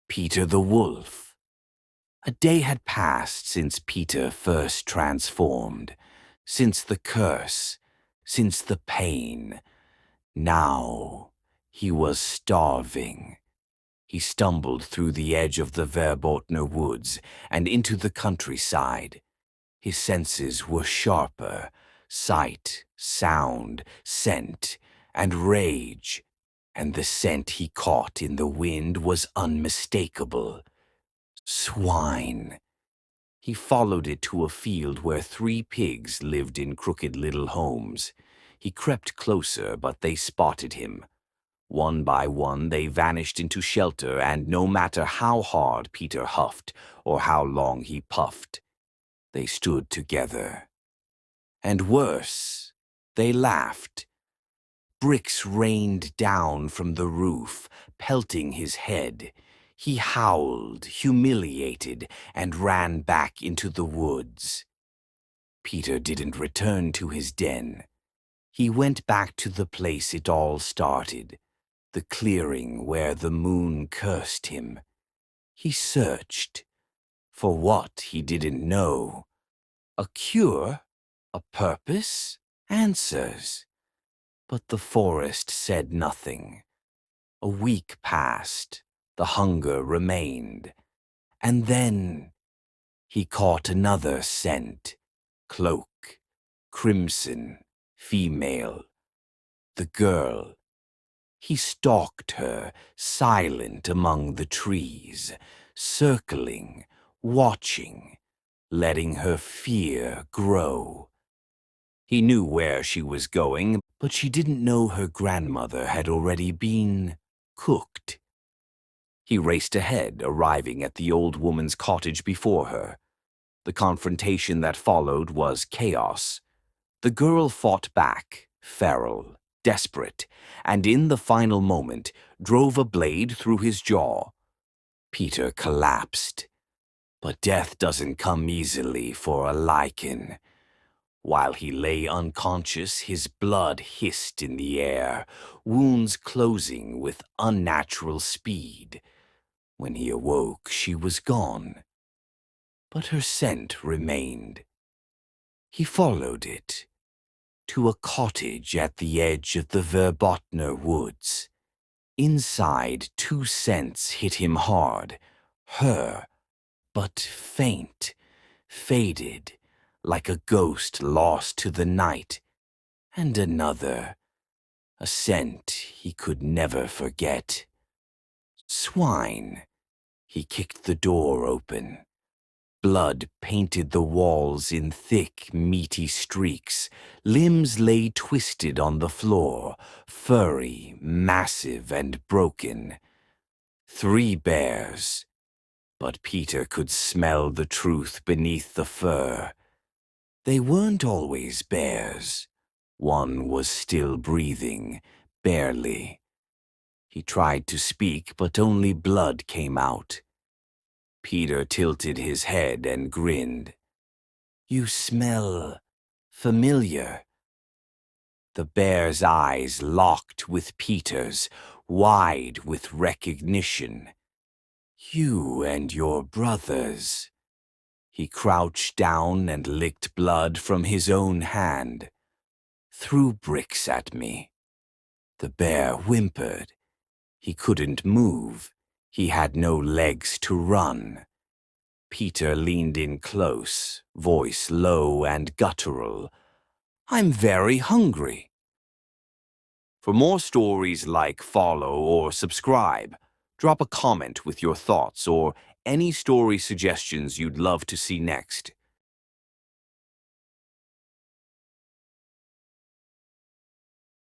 Peter the Wolf. A day had passed since Peter first transformed, since the curse, since the pain. Now he was starving. He stumbled through the edge of the Verbotener woods and into the countryside. His senses were sharper: sight, sound, scent, and rage. And the scent he caught in the wind was unmistakable. Swine. He followed it to a field where 3 pigs lived in crooked little homes. He crept closer, but they spotted him. One by one they vanished into shelter, and no matter how hard Peter huffed or how long he puffed, they stood together. And worse, they laughed. Bricks rained down from the roof, pelting his head. He howled, humiliated, and ran back into the woods. Peter didn't return to his den. He went back to the place it all started, the clearing where the moon cursed him. He searched. For what, he didn't know. A cure? A purpose? Answers? But the forest said nothing. A week passed. The hunger remained. And then he caught another scent. Cloak, crimson, female. The girl. He stalked her, silent among the trees, circling, watching, letting her fear grow. He knew where she was going, but she didn't know her grandmother had already been cooked. He raced ahead, arriving at the old woman's cottage before her. The confrontation that followed was chaos. The girl fought back, feral, desperate, and in the final moment drove a blade through his jaw. Peter collapsed. But death doesn't come easily for a lichen. While he lay unconscious, his blood hissed in the air, wounds closing with unnatural speed. When he awoke, she was gone. But her scent remained. He followed it to a cottage at the edge of the Verbotener woods. Inside, 2 scents hit him hard. Her, but faint, faded, like a ghost lost to the night, and another, a scent he could never forget. Swine. He kicked the door open. Blood painted the walls in thick, meaty streaks. Limbs lay twisted on the floor, furry, massive, and broken. 3 bears. But Peter could smell the truth beneath the fur. They weren't always bears. One was still breathing, barely. He tried to speak, but only blood came out. Peter tilted his head and grinned. "You smell familiar." The bear's eyes locked with Peter's, wide with recognition. "You and your brothers." He crouched down and licked blood from his own hand. "Threw bricks at me." The bear whimpered. He couldn't move. He had no legs to run. Peter leaned in close, voice low and guttural. "I'm very hungry." For more stories like follow or subscribe, drop a comment with your thoughts or any story suggestions you'd love to see next.